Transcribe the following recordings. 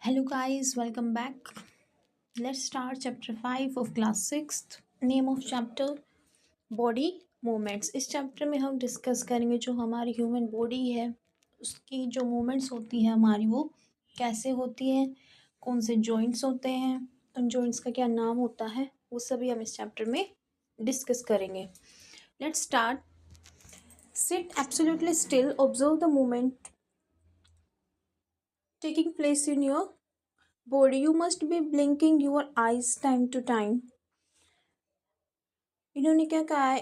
Hello guys, welcome back. Let's start chapter 5 of class 6th. Name of chapter body movements. इस chapter में हम discuss करेंगे जो हमारी ह्यूमन बॉडी है उसकी जो मूवमेंट्स होती है हमारी वो कैसे होती है, कौन से जॉइंट्स होते हैं, उन जॉइंट्स का क्या नाम होता है, वो सभी हम इस चैप्टर में डिस्कस करेंगे. Let's start. Sit absolutely still, observe the movement taking place in your body. You must be blinking your eyes time to time. इन्होंने क्या कहा है,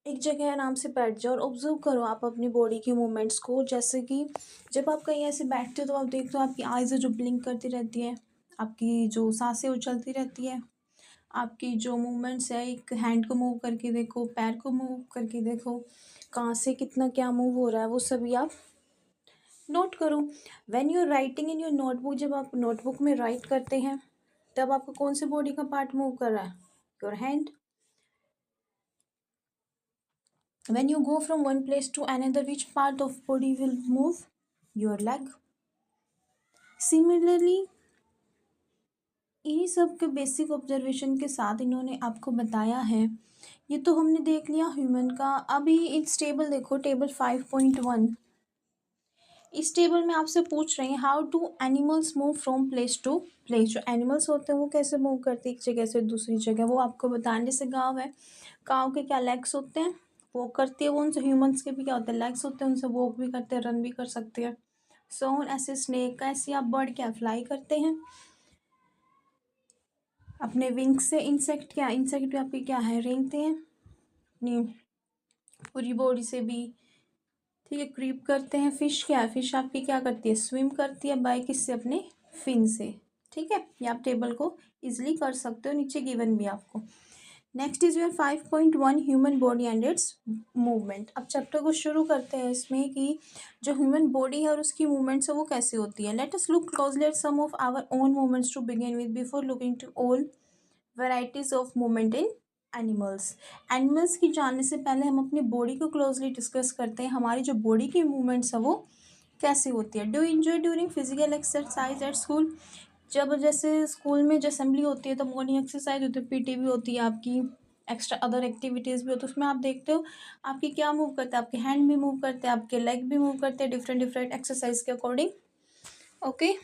एक जगह आराम से बैठ जाओ और ऑब्जर्व करो आप अपनी बॉडी की मूवमेंट्स को. जैसे कि जब आप कहीं ऐसे बैठते हो तो आप देखते हो आपकी आईज जो ब्लिंक करती रहती है, आपकी जो सांसें उछलती रहती है, आपकी जो मूवमेंट्स है, एक हैंड को मूव करके देखो, पैर को मूव करके देखो, कहाँ से कितना क्या मूव हो रहा है वो सभी आप नोट करो. When you writing in your notebook, जब आप नोटबुक में राइट करते हैं तब आपको कौन से बॉडी का पार्ट मूव कर रहा है? Your hand. When you go from one place to another, which part of body will move? Your leg. Similarly, इन्हीं सब के बेसिक ऑब्जर्वेशन के साथ इन्होंने आपको बताया है. ये तो हमने देख लिया ह्यूमन का. अभी इस टेबल देखो, टेबल 5.1. इस टेबल में आपसे पूछ रहे हैं how do animals move from place to place. जो एनिमल्स होते हैं वो कैसे मूव करते हैं एक जगह से दूसरी जगह, वो आपको बताने. जैसे गाँव है, काव के क्या लेग्स होते हैं, वॉक करती है वो. उनसे ह्यूमंस के भी क्या होते हैं, लेग्स होते हैं, उनसे वॉक भी करते हैं, रन भी कर सकते हैं. सो ऐसे स्नेक का, ऐसे आप बर्ड क्या फ्लाई करते हैं अपने विंग्स से. इंसेक्ट क्या, इंसेक्ट भी आपके क्या है, रेंगते हैं अपनी पूरी बॉडी से भी. ठीक है, क्रीप करते हैं. फिश क्या है, फिश आपकी क्या करती है, स्विम करती है. बाय किससे, अपने फिन से. ठीक है, ये आप टेबल को इजिली कर सकते हो, नीचे गिवन भी आपको. Next is your 5.1 human body and it's movement. अब चैप्टर को शुरू करते हैं इसमें कि जो ह्यूमन बॉडी है और उसकी मूवमेंट्स है वो कैसे होती है. Let us look closely at some of our own movements to begin with before looking to all varieties of movement in animals. Animals की जानने से पहले हम अपनी बॉडी को क्लोजली डिस्कस करते हैं. हमारी जो बॉडी की मूवमेंट्स है वो कैसे होती है. Do enjoy during physical exercise at school. जब जैसे स्कूल में जो असेंबली होती है तो मॉर्निंग एक्सरसाइज होती है, पीटी भी होती है आपकी, एक्स्ट्रा अदर एक्टिविटीज़ भी होती है. उसमें आप देखते हो आपकी क्या मूव करते हैं, आपके हैंड भी मूव करते हैं, आपके लेग भी मूव करते हैं, डिफरेंट डिफरेंट एक्सरसाइज के according. Okay,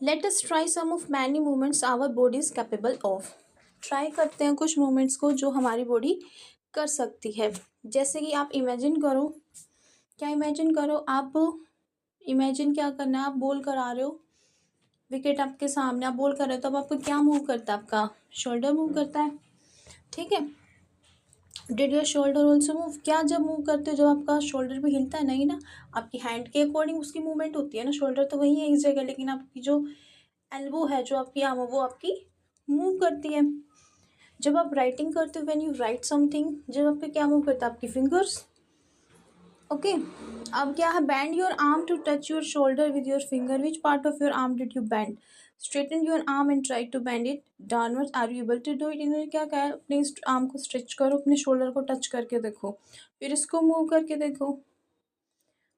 let us try some of many movements our body is capable of. Try करते हैं कुछ मूवमेंट्स को जो हमारी बॉडी कर सकती है. जैसे कि आप इमेजिन करो, क्या इमेजिन करो आप, इमेजिन क्या करना है, आप बॉल करा रहे हो, विकेट आपके सामने, आप बॉल कर रहे हो, तो अब आपको क्या मूव करता है, आपका शोल्डर मूव करता है. ठीक है, did your shoulder also move. क्या जब मूव करते हो, जब आपका शोल्डर भी हिलता है, नहीं ना, आपकी हैंड के अकॉर्डिंग उसकी मूवमेंट होती है ना. शोल्डर तो वही है एक जगह, लेकिन आपकी जो एल्बो है, जो आपकी आर्म है, वो आपकी मूव करती है. जब आप राइटिंग करते हो, व्हेन यू राइट समथिंग, जब आपके क्या मूव करता है, आपकी फिंगर्स. ओके, अब क्या है, bend your arm to touch your shoulder with your finger. Which part of your arm did you bend. Straighten your arm and try to bend it downwards. Are you able to do it. इन्होंने क्या कहा है, अपने arm को stretch करो, अपने shoulder को touch करके देखो, फिर इसको मूव करके देखो.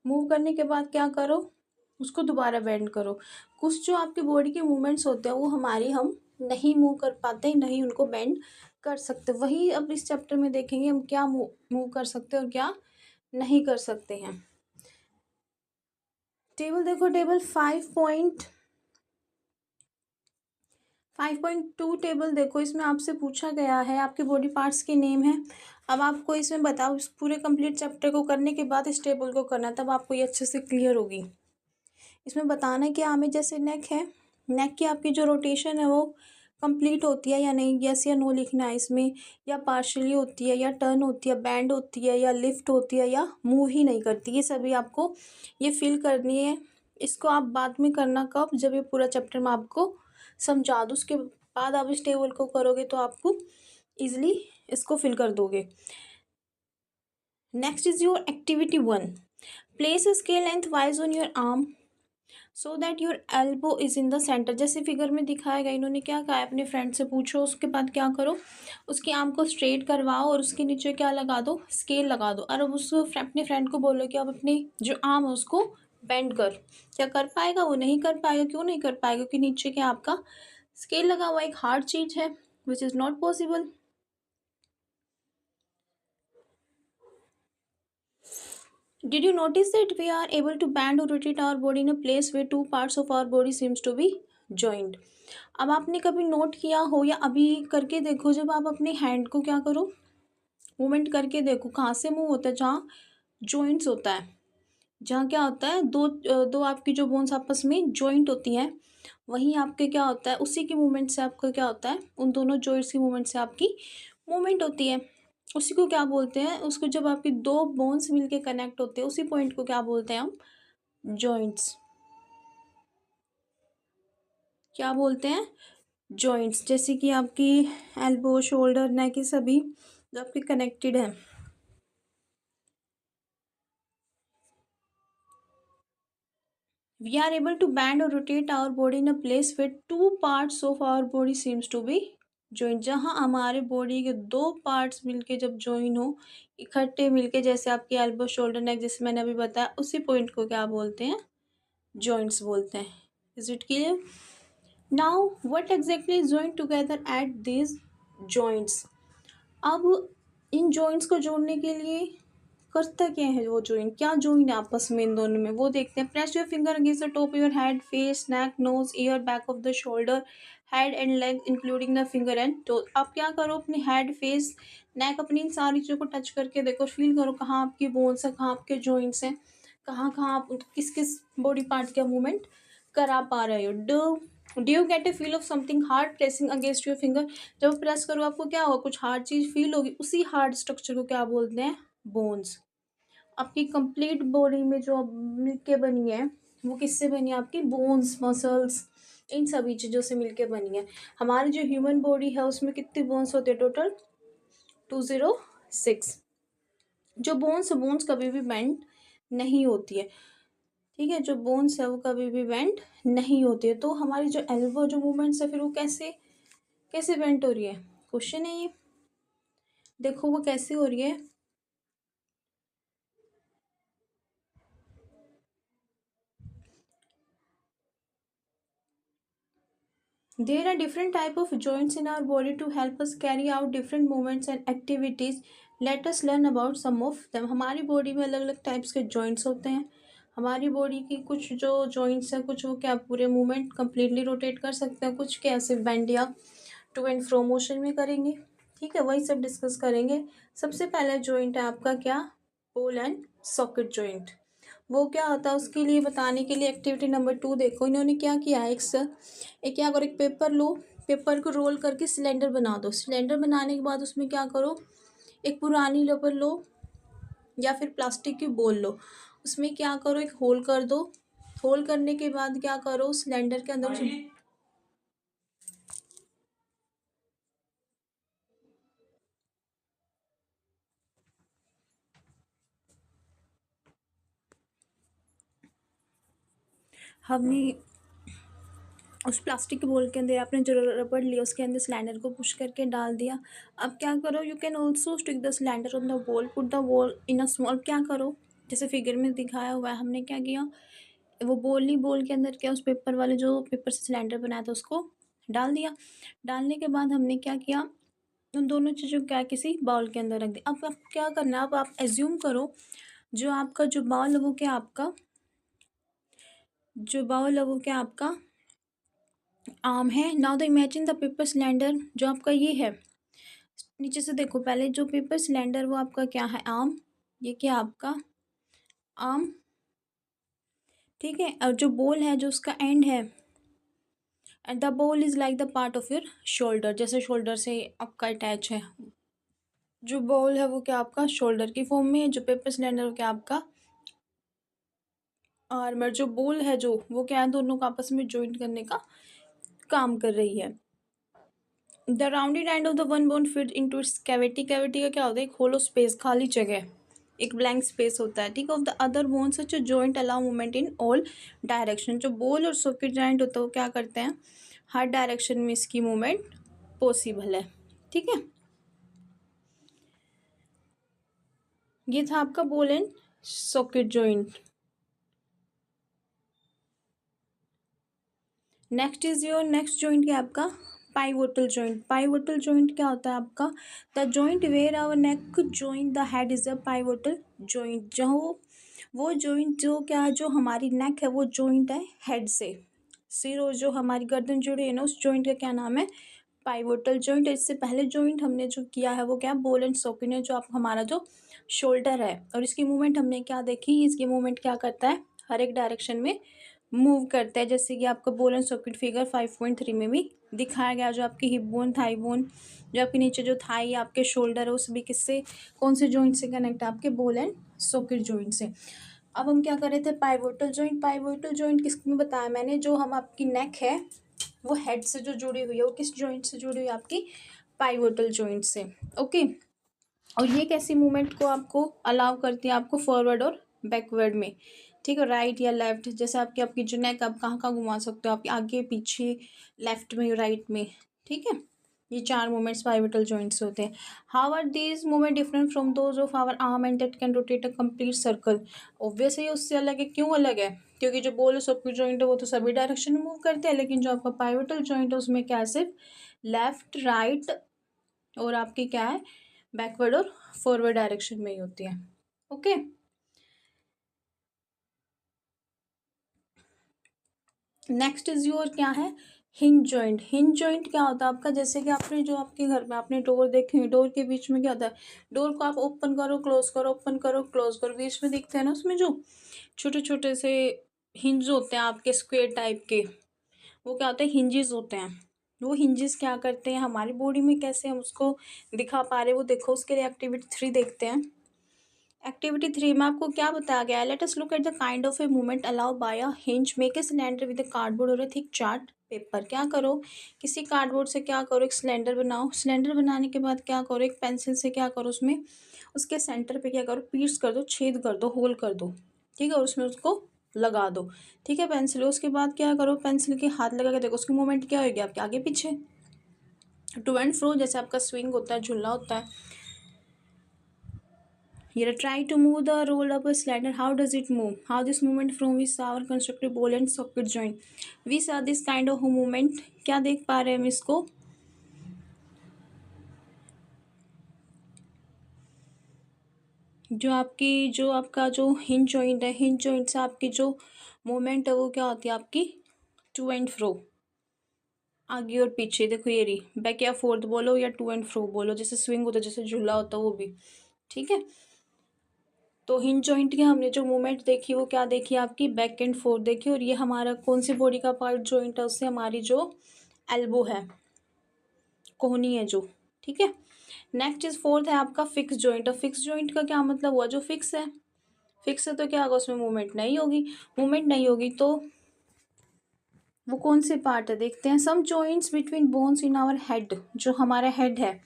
मूव करने के बाद क्या करो, उसको दोबारा बेंड करो. कुछ जो आपकी बॉडी के मूवमेंट्स होते हैं वो हमारी, हम नहीं मूव कर पाते, नहीं उनको बेंड कर सकते. वही अब इस चैप्टर में देखेंगे हम क्या मूव कर सकते हैं और क्या नहीं कर सकते हैं. टेबल देखो, टेबल 5.2 टेबल देखो. इसमें आपसे पूछा गया है, आपके बॉडी पार्ट्स के नेम है. अब आपको इसमें बताओ, इस पूरे कंप्लीट चैप्टर को करने के बाद इस टेबल को करना, तब आपको ये अच्छे से क्लियर होगी. इसमें बताना है कि हमें जैसे नेक है, नेक की आपकी जो रोटेशन है वो कंप्लीट होती है या नहीं, यस या नो लिखना है इसमें. या पार्शियली होती है, या टर्न होती है, बैंड होती है, या लिफ्ट होती है, या मूव ही नहीं करती. ये सभी आपको ये फिल करनी है. इसको आप बाद में करना कब, जब ये पूरा चैप्टर मैं आपको समझा दूँ, उसके बाद आप इस टेबल को करोगे तो आपको ईजिली इसको फिल कर दोगे. Next is your activity 1. Place scale length wise on your arm. So that your elbow is in the centre. जैसे फिगर में दिखाया गया, इन्होंने क्या कहा है, अपने फ्रेंड से पूछो, उसके बाद क्या करो, उसकी आर्म को स्ट्रेट करवाओ और उसके नीचे क्या लगा दो, स्केल लगा दो। और अब उस अपने फ्रेंड को बोलो कि अब अपनी जो आर्म है उसको बेंड कर। क्या कर पाएगा? वो नहीं कर पाएगा। क्यों नहीं कर पाएगा? क्योंकि नीचे क्या आपका स्केल लगा हुआ, एक हार्ड चीज है, which is not possible. Did you notice that we are able to bend or rotate our body in a place where two parts of our body seems to be joined? अब आपने कभी note किया हो या अभी करके देखो, जब आप अपने हैंड को क्या करो, मूवमेंट करके देखो, कहाँ से मूव होता है, जहाँ जॉइंट्स होता है, जहाँ क्या होता है, दो आपकी जो बोन्स आपस में जॉइंट होती हैं, वहीं आपके क्या होता है, उसी की मूवमेंट से आपका क्या होता है, उन दोनों जॉइंट्स की मूवमेंट से आपकी मूवमेंट होती है। उसी को क्या बोलते हैं, उसको जब आपकी दो बोन्स मिलके कनेक्ट होते हैं, उसी पॉइंट को क्या बोलते हैं हम, जॉइंट्स। क्या बोलते हैं? जॉइंट्स। जैसे कि आपकी एल्बो, शोल्डर, नेक, ये सभी जो आपके कनेक्टेड है। We are able to bend or rotate our body in a place where two parts of our body seems to be joined। जहाँ हमारे बॉडी के दो पार्ट्स मिलके जब ज्वाइन हो, इकट्ठे मिलके, जैसे आपकी एल्बो, शोल्डर, नेक, जैसे मैंने अभी बताया, उसी पॉइंट को क्या बोलते हैं, जॉइंट्स बोलते हैं। Is it clear? Now what exactly is joined together at these joints? अब इन जॉइंट्स को जोड़ने के लिए करता क्या है, वो जॉइंट क्या जॉइंट है आपस में इन दोनों में, वो देखते हैं। Press your finger against the top your head, face, neck, nose, ear, back of the shoulder, head and leg including the finger and toe. आप क्या करो, अपने हेड, फेस, नेक, अपनी इन सारी चीज़ों को टच करके देखो, फील करो कहाँ आपकी बोन्स है, कहाँ आपके जॉइंट्स हैं, कहाँ कहाँ आप किस किस बॉडी पार्ट का मूवमेंट करा पा रहे हो। Do you get A feel of something hard pressing against your finger? जब प्रेस करो आपको क्या होगा, कुछ हार्ड चीज़ फील होगी, उसी हार्ड स्ट्रक्चर को क्या बोलते हैं, बोन्स। आपकी कंप्लीट बॉडी में जो अब मिलके बनी है, वो किससे बनी है, आपकी बोन्स, मसल्स, इन सभी चीज़ों से मिलके बनी है। हमारी जो ह्यूमन बॉडी है उसमें कितनी बोन्स होते हैं टोटल? 206। जो बोन्स कभी भी बेंड नहीं होती है, ठीक है, जो बोन्स है वो कभी भी बेंड नहीं होती है। तो हमारी जो एल्बो जो मूवमेंट्स है, फिर वो कैसे कैसे बेंड हो रही है, क्वेश्चन है ये। देखो वो कैसे हो रही है। There are different type of joints in our body to help us carry out different movements and activities. Let us learn about some of them. हमारी बॉडी में अलग अलग टाइप्स के जॉइंट्स होते हैं। हमारी बॉडी की कुछ जो जॉइंट्स हैं, कुछ वो क्या पूरे मूवमेंट कम्प्लीटली रोटेट कर सकते हैं, कुछ क्या सिर्फ बेंड या टू एंड फ्रो मोशन में करेंगे। ठीक है, वही सब डिस्कस करेंगे। सबसे पहला जॉइंट है आपका क्या, बॉल एंड सॉकेट जॉइंट। वो क्या होता है, उसके लिए बताने के लिए एक्टिविटी नंबर 2 देखो, इन्होंने क्या किया है, एक क्या करो, एक पेपर लो, पेपर को रोल करके सिलेंडर बना दो। सिलेंडर बनाने के बाद उसमें क्या करो, एक पुरानी रबर लो या फिर प्लास्टिक की बोल लो, उसमें क्या करो, एक होल कर दो। होल करने के बाद क्या करो, सिलेंडर के अंदर हमने उस प्लास्टिक के बोल के अंदर आपने जो रबड़ लिया उसके अंदर सिलेंडर को पुश करके डाल दिया। अब क्या करो, you can also stick the cylinder on the wall, put the wall in a small. क्या करो, जैसे फिगर में दिखाया हुआ है, हमने क्या किया, वो बोल नहीं, बोल के अंदर क्या, उस पेपर वाले जो पेपर से सिलेंडर बनाया था उसको डाल दिया। डालने के बाद हमने क्या किया, उन दोनों चीज़ों को क्या किसी बाउल के अंदर रख दिया। अब आप क्या करना है, अब आप एज्यूम करो जो आपका जो बाउल है वो क्या आपका, जो बाउल है वो क्या आपका आर्म है। Now the imagine the paper cylinder, जो आपका ये है, नीचे से देखो, पहले जो पेपर सिलेंडर वो आपका क्या है, आर्म, ये क्या आपका आर्म, ठीक है। और जो बोल है, जो उसका एंड है, एंड द बोल is like the part of your shoulder, जैसे शोल्डर से आपका अटैच है। जो बोल है वो क्या आपका शोल्डर की फॉर्म में है, जो पेपर सिलेंडर वो क्या आपका आर्म है। जो बोल है जो वो क्या है, दोनों को आपस में ज्वाइन करने का काम कर रही है। The rounded end of the one bone fit into its cavity. Cavity का क्या होता है, एक होलो स्पेस, खाली जगह, एक ब्लैंक स्पेस होता है, ठीक है। Of the other bone such joint allow movement in all direction. जो बोल और सॉकेट जॉइंट होता है वो क्या करते हैं, हर डायरेक्शन में इसकी मूवमेंट पॉसिबल है, ठीक है। ये था आपका बोल and socket joint. Next joint क्या है आपका, पाइवोटल जॉइंट। पाइवोटल जॉइंट क्या होता है आपका, the joint where our neck joint the head is a pivotal joint. जो वो जॉइंट जो क्या है, जो हमारी नेक है वो जॉइंट है हेड से। सिर और जो हमारी गर्दन जुड़ी है ना, उस जॉइंट का क्या नाम है, पाइवोटल जॉइंट। इससे पहले जॉइंट हमने जो किया है वो क्या, बॉल एंड सॉकेट है। जो आप हमारा जो शोल्डर है और इसकी मूवमेंट हमने क्या देखी, इसकी मूवमेंट क्या करता है, हर एक डायरेक्शन में मूव करता है। जैसे कि आपका बॉल एंड सॉकेट फिगर 5.3 में भी दिखाया गया। जो आपकी हिप बोन, थाई बोन, जो आपके नीचे जो थाई आपके शोल्डर है, उस भी किससे, कौन से जॉइंट से कनेक्ट है, आपके बॉल एंड सॉकेट जॉइंट से। अब हम क्या कर रहे थे, पाइवोटल जॉइंट। पाइवोटल जॉइंट किसमें बताया मैंने, जो हम आपकी नेक है वो हेड से जो जुड़ी हुई है, वो किस जॉइंट से जुड़ी हुई है, आपकी पाइवोटल जॉइंट से, ओके। और ये कैसी मूवमेंट को आपको अलाउ करती है, आपको फॉरवर्ड और बैकवर्ड में, ठीक है, राइट या लेफ्ट। जैसे आपकी आपकी जो नेक आप कहाँ कहाँ घुमा सकते हो, आप आगे पीछे, लेफ्ट में, राइट में, ठीक है। ये 4 मूवमेंट्स पाइवोटल जॉइंट्स होते हैं। How are these movement different from those of our arm and that can rotate a complete circle. Obviously उससे अलग है, क्यों अलग है, क्योंकि जो बॉल और सॉकेट जॉइंट है वो तो सभी डायरेक्शन में मूव करते हैं, लेकिन जो आपका पाइवोटल जॉइंट है उसमें क्या है, सिर्फ लेफ्ट, राइट और आपकी क्या है, बैकवर्ड और फॉरवर्ड डायरेक्शन में ही होती है, ओके। नेक्स्ट इज योर क्या है, हिंज जॉइंट। हिंज जॉइंट क्या होता है आपका, जैसे कि आपने जो आपके घर में आपने डोर देखी हुई, डोर के बीच में क्या होता है, डोर को आप ओपन करो क्लोज करो, ओपन करो क्लोज करो, बीच में दिखते हैं ना उसमें जो छोटे छोटे से हिंज होते हैं आपके स्क्वेयर टाइप के, वो क्या होते हैं, हिंजेस होते हैं। वो हिंजेस क्या करते हैं हमारी बॉडी में, कैसे हम उसको दिखा पा रहे हैं वो देखो। उसके लिए एक्टिविटी 3 देखते हैं। एक्टिविटी 3 में आपको क्या बताया गया है, let us look at the kind of a movement allow by a hinge. Make a cylinder with a cardboard और अ थिक चार्ट पेपर। क्या करो, किसी कार्डबोर्ड से क्या करो, एक सिलेंडर बनाओ। सिलेंडर बनाने के बाद क्या करो, एक पेंसिल से क्या करो, उसमें उसके सेंटर पे क्या करो, पीस कर दो, छेद कर दो, होल कर दो, ठीक है, और उसमें उसको लगा दो, ठीक है, पेंसिल। उसके बाद क्या करो, पेंसिल के हाथ लगा के देखो उसकी मूवमेंट क्या होगी, आपके आगे पीछे, टू एंड फ्रो, जैसे आपका स्विंग होता है, झूला होता है। Here, try to move the roll up a slider. How does it move? How this movement from we saw our constructive ball and socket joint. We saw this kind of movement. क्या देख पा रहे हैं हम इसको, जो आपकी जो आपका जो हिंज जॉइंट है, हिंज जॉइंट से आपकी जो मूवमेंट है वो क्या होती है आपकी, टू एंड फ्रो, आगे और पीछे। देखो ये रही, बैक या फोर्थ बोलो या टू एंड फ्रो बोलो, जैसे स्विंग होता है, जैसे झूला होता है, वो भी, ठीक है। तो हिंज जॉइंट की हमने जो मूवमेंट देखी वो क्या देखी, आपकी बैक एंड फोर्थ देखी। और ये हमारा कौन सी बॉडी का पार्ट जॉइंट है, उससे हमारी जो एल्बो है, कोहनी है जो, ठीक है। नेक्स्ट इज फोर्थ है आपका फिक्स जॉइंट। और फिक्स जॉइंट का क्या मतलब हुआ, जो फिक्स है, फिक्स है तो क्या होगा, उसमें मूवमेंट नहीं होगी। मूवमेंट नहीं होगी तो वो कौन से पार्ट है, देखते हैं। Some joints between bones in our head. जो हमारा हेड है,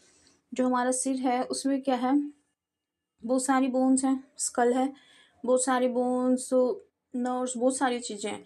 जो हमारा सिर है, उसमें क्या है, बहुत सारी बोन्स हैं, स्कल है, बहुत सारी बोन्स, नर्व्स, बहुत सारी चीज़ें हैं।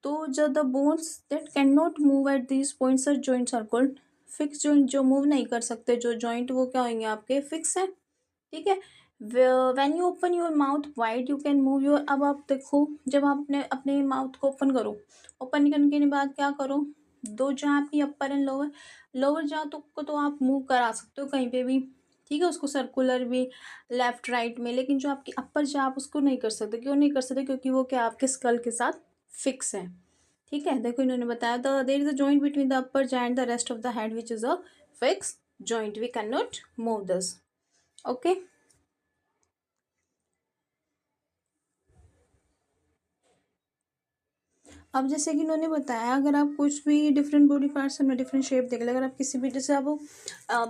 तो जब the bones that can not move at these points are joints are called fix joint. जो मूव नहीं कर सकते जो जॉइंट, वो क्या होंगे, आपके फिक्स है, ठीक है। When you open your mouth wide you can move your. अब आप देखो, जब आप अपने अपने माउथ को ओपन करो, ओपन करने के बाद क्या करो, दो जहाँ आपकी अपर एंड लोअर, लोअर जहाँ तो को तो आप मूव करा सकते हो कहीं पे भी, ठीक है, उसको सर्कुलर भी, लेफ्ट राइट में। लेकिन जो आपकी अपर जहाँ, आप उसको नहीं कर सकते। क्यों नहीं कर सकते, क्योंकि वो क्या आपके स्कल के साथ फिक्स है, ठीक है। देखो इन्होंने बताया, the there is a joint between the upper joint and the rest of the head which is a fix joint, we can not move this, okay. अब जैसे कि इन्होंने बताया, अगर आप कुछ भी डिफरेंट बॉडी पार्ट्स में डिफरेंट शेप देख ले, अगर आप किसी भी, जैसे आप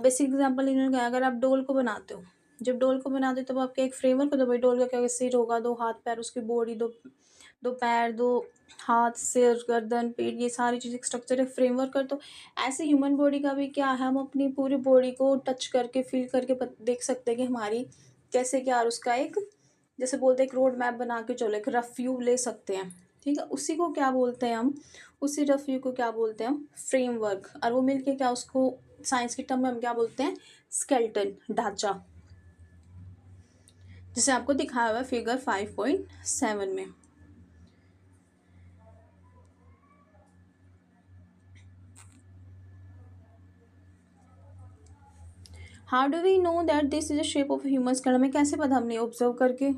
बेसिक एग्जांपल इन्होंने कहा, अगर आप डोल को बनाते हो, जब डोल को बनाते हो तब आपके एक फ्रेमवर्क होता है, भाई डोल का क्या, सिर होगा, दो हाथ पैर, उसकी बॉडी, दो दो पैर, दो हाथ, सिर, गर्दन, पेट, ये सारी चीज़ें स्ट्रक्चर है, फ्रेमवर्क कर। तो ऐसे ह्यूमन बॉडी का भी क्या है, हम अपनी पूरी बॉडी को टच करके फील करके देख सकते हैं कि हमारी कैसे क्या, और उसका एक जैसे बोलते हैं एक रोड मैप बना के चलो, एक रफ व्यू ले सकते हैं, ठीक है, उसी को क्या बोलते हैं हम, उसी रफ व्यू को क्या बोलते हैं हम, फ्रेमवर्क। और वो मिलके क्या, उसको साइंस के टर्म में हम क्या बोलते हैं, स्केलेटन, ढांचा, जिसे आपको दिखाया हुआ है फिगर 5.7 में। How do we know that this is a shape of human skull, हमें कैसे पता, हमने ऑब्जर्व करके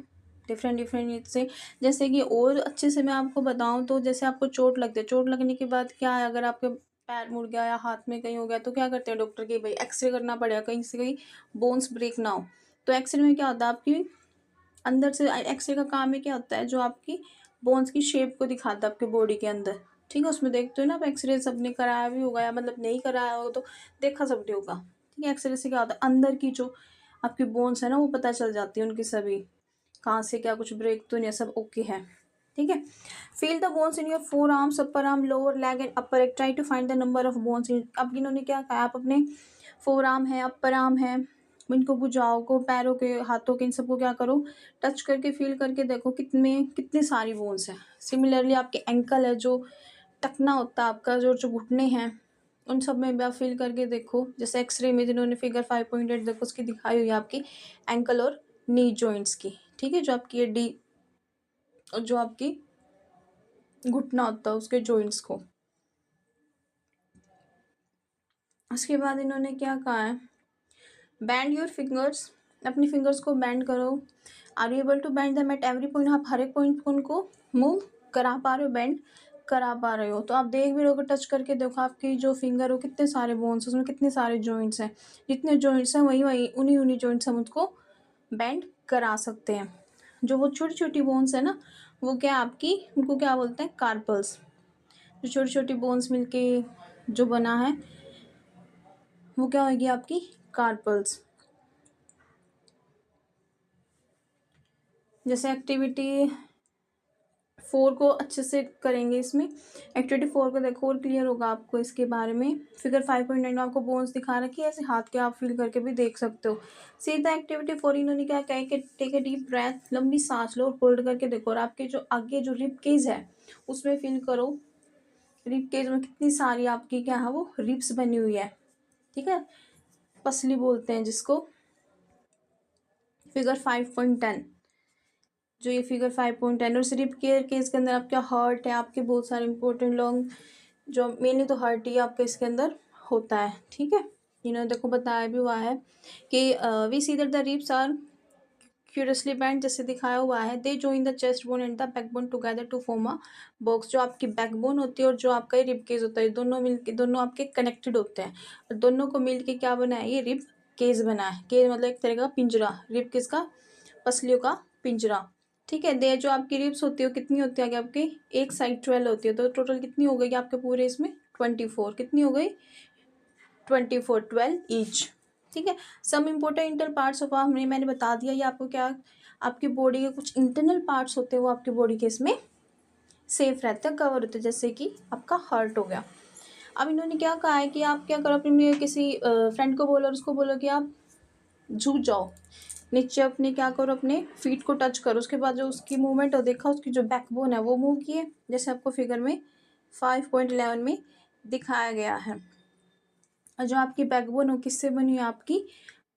डिफरेंट डिफरेंट से। जैसे कि और अच्छे से मैं आपको बताऊं तो जैसे आपको चोट लगती है, चोट लगने के बाद क्या है, अगर आपके पैर मुड़ गया या हाथ में कहीं हो गया तो क्या करते हैं डॉक्टर के, भाई एक्सरे करना पड़ेगा कहीं से कहीं बोन्स ब्रेक ना हो। तो एक्सरे में क्या होता है, आपकी अंदर से एक्सरे का काम है क्या होता है, जो आपकी बोन्स की शेप को दिखाता है आपके बॉडी के अंदर, ठीक है। उसमें देखते हो ना आप, एक्सरे सबने कराया भी होगा या मतलब नहीं कराया होगा तो देखा सबने होगा, ठीक है। एक्सरे से क्या होता है, अंदर की जो आपकी बोन्स है ना वो पता चल जाती है उनकी सभी, कहाँ से क्या कुछ ब्रेक तो नहीं, सब ओके है, ठीक है। Feel the bones in your forearms, upper arm, lower leg and upper leg, try to find the number of bones. अब इन्होंने क्या कहा, आप अपने फोर आर्म है, अपर आर्म है, इनको भुजाओं को, पैरों के, हाथों के, इन सबको क्या करो, टच करके फील करके देखो कितने कितनी सारी बोन्स हैं। सिमिलरली आपके एंकल है, जो टकना होता है आपका, जो जो घुटने हैं, उन सब में भी आप फील करके देखो। जैसे एक्सरे में जिन्होंने फिगर 5.8 देखो उसकी दिखाई हुई है आपकी एंकल और नी जॉइंट्स की, ठीक है, जो आपकी डी, जो आपकी घुटना होता है उसके जॉइंट्स को। उसके बाद इन्होंने क्या कहा है, बैंड योर फिंगर्स, अपनी फिंगर्स को बैंड करो। Are you able to bend them at every point, आप हर एक पॉइंट को उनको मूव करा पा रहे हो, बैंड करा पा रहे हो। तो आप देख भी रहे हो, टच करके देखो आपकी जो फिंगर हो कितने सारे बोन्स, उसमें कितने सारे जॉइंट्स हैं, जितने जॉइंट्स हैं वही वही उन्हीं उन्हीं जॉइंट्स हम उसको बैंड करा सकते हैं। जो वो छोटी छोटी बोन्स है ना, वो क्या आपकी, उनको क्या बोलते हैं, कार्पल्स। जो छोटी छोटी बोन्स मिलके जो बना है वो क्या होगी, आपकी कार्पल्स। जैसे एक्टिविटी 4 को अच्छे से करेंगे, इसमें एक्टिविटी 4 को देखो और क्लियर होगा आपको इसके बारे में। फिगर 5.9 में आपको बोन्स दिखा रखी है, ऐसे हाथ के आप फील करके भी देख सकते हो। सीधा एक्टिविटी 4 इन्होंने क्या कहा कि टेक ए डीप ब्रेथ, लंबी सांस लो और होल्ड करके देखो, और आपके जो आगे जो रिब केज है उसमें फील करो, रिब केज में कितनी सारी आपकी क्या है, वो रिब्स बनी हुई है, ठीक है, पसली बोलते हैं जिसको। फिगर 5.10, जो ये फिगर 5.10, और सिर्फ केयर केस के अंदर आपका हार्ट है, आपके बहुत सारे इंपॉर्टेंट लॉन्ग, जो मेनली तो हार्ट ही आपके इसके अंदर होता है, ठीक है। इन्होंने देखो बताया भी हुआ है कि we see that the ribs are curiously bent, जैसे दिखाया हुआ है, they join the chest bone and the backbone together to form a box. जो आपकी बैकबोन होती है और जो आपका रिब केज होता है, दोनों मिलके, दोनों आपके कनेक्टेड होते हैं, और दोनों को मिलके क्या बना है, ये रिब केज बना है। केज मतलब एक तरह का पिंजरा, रिब केज का, पसलियों का पिंजरा, ठीक है। दे जो आपकी रिब्स होती है कितनी होती है, आगे आपकी एक साइड 12 होती है, तो टोटल कितनी हो गई आपके पूरे इसमें 24, कितनी हो गई 24, 12 ईच, ठीक है। Some important inter parts of हमने, मैंने बता दिया ये आपको, क्या आपकी बॉडी के कुछ इंटरनल पार्ट्स होते हैं वो आपकी बॉडी के इसमें सेफ रहते हैं, कवर होते हैं, जैसे कि आपका हार्ट हो गया। अब इन्होंने क्या कहा है कि आप क्या करो, अपने किसी फ्रेंड को बोलो और उसको बोलो कि आप झुक जाओ नीचे, अपने क्या करो, अपने फीट को टच करो, उसके बाद जो उसकी मूवमेंट हो देखा, उसकी जो बैकबोन है वो मूव किए, जैसे आपको फिगर में 5.11 में दिखाया गया है। और जो आपकी बैकबोन हो किससे बनी है, आपकी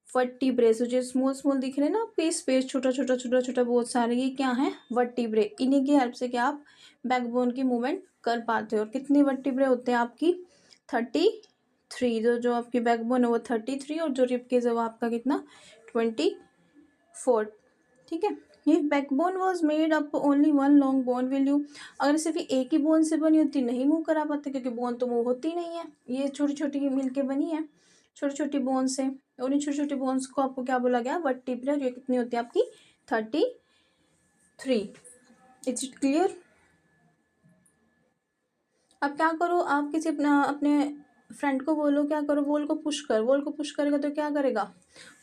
वर्टिब्रे से, जो स्मॉल स्मॉल दिख रहे हैं ना आपके स्पेस, छोटा छोटा छोटा छोटा बहुत सारे, ये क्या है, वर्टिब्रे। इन्हीं की हेल्प से क्या आप बैकबोन की मूवमेंट कर पाते हो। और कितने वर्टिब्रे होते हैं आपकी 33, जो आपकी बैकबोन है वो 33, और जो रिब केज है वो आपका कितना 24, ठीक है। ये backbone was made up only one long bone, will you, अगर सिर्फ एक ही बोन से बनी होती नहीं मूव करा पाते, क्योंकि बोन तो मूव होती नहीं है, ये छोटी छोटी मिल के बनी है छोटी छोटी बोन से, और इन छोटी छोटी बोन्स को आपको क्या बोला गया, वर्टिब्रा, जो कितनी होती है आपकी 33। It's it clear. अब क्या करो, आप किसी अपने फ्रेंड को बोलो, क्या करो, वॉल को पुश कर, वॉल को पुश करेगा तो क्या करेगा,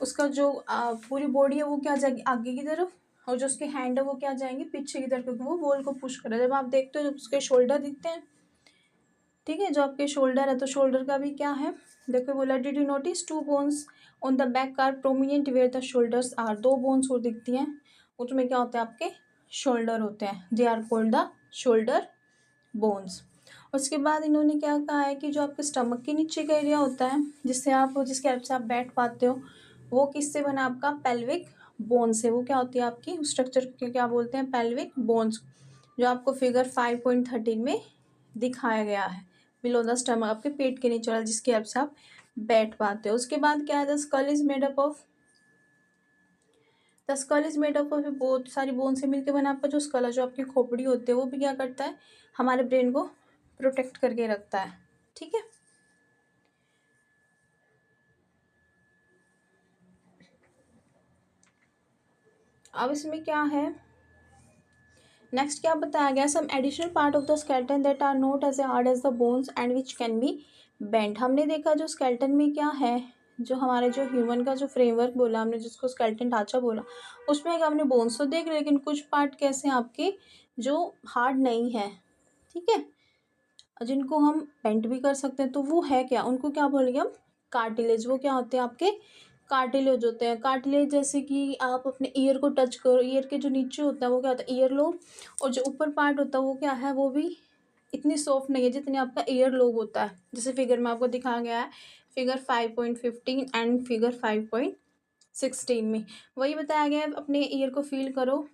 उसका जो पूरी बॉडी है वो क्या जाएगी आगे की तरफ, और जो उसके हैंड है वो क्या जाएंगे पीछे की तरफ, क्योंकि वो वॉल को पुश कर रहा है। जब आप देखते हो जब उसके शोल्डर दिखते हैं, ठीक है, जो आपके शोल्डर है तो शोल्डर का भी क्या है, देखो बोला, did you notice 2 bones on the back are prominent where the shoulders are, 2 bones और दिखती हैं उसमें क्या होते हैं आपके शोल्डर होते हैं, they are called the shoulder bones. उसके बाद इन्होंने क्या कहा है कि जो आपके स्टमक के नीचे का एरिया होता है जिसके हेल्प से आप बैठ पाते हो, वो किससे बना आपका पेल्विक बोन से। वो क्या होती है आपकी स्ट्रक्चर के क्या बोलते हैं पेल्विक बोन्स, जो आपको फिगर 5.13 में दिखाया गया है। बिलो द स्टमक आपके पेट के नीचे वाला जिसकी हेल्प से आप बैठ पाते हो। उसके बाद क्या है the skull is made up of, the skull is made up of बहुत सारी बोन से मिलकर बना। आपका जो स्कल है जो आपकी खोपड़ी होती है वो भी क्या करता है हमारे ब्रेन को प्रोटेक्ट करके रखता है। ठीक है, अब इसमें क्या है नेक्स्ट क्या बताया गया, some additional part of the skeleton that are not as hard as the bones and which can be bent. हमने देखा जो स्केलेटन में क्या है, जो हमारे जो ह्यूमन का जो फ्रेमवर्क बोला हमने, जिसको स्केलेटन ढांचा बोला, उसमें हमने बोन्स तो देख लेकिन कुछ पार्ट कैसे हैं आपके जो हार्ड नहीं है, ठीक है, जिनको हम बेंट भी कर सकते हैं। तो वो है क्या, उनको क्या बोलेंगे हम कार्टिलेज। वो क्या होते हैं आपके कार्टिलेज होते हैं। कार्टिलेज जैसे कि आप अपने ईयर को टच करो, ईयर के जो नीचे होता है वो क्या होता है ईयर लोब, और जो ऊपर पार्ट होता है वो क्या है, वो भी इतनी सॉफ्ट नहीं है जितनी आपका ईयर लोब होता है। जैसे फिगर में आपको दिखाया गया है फिगर 5.15 एंड फिगर 5.16 में वही बताया गया है। अपने ईयर को फील करो।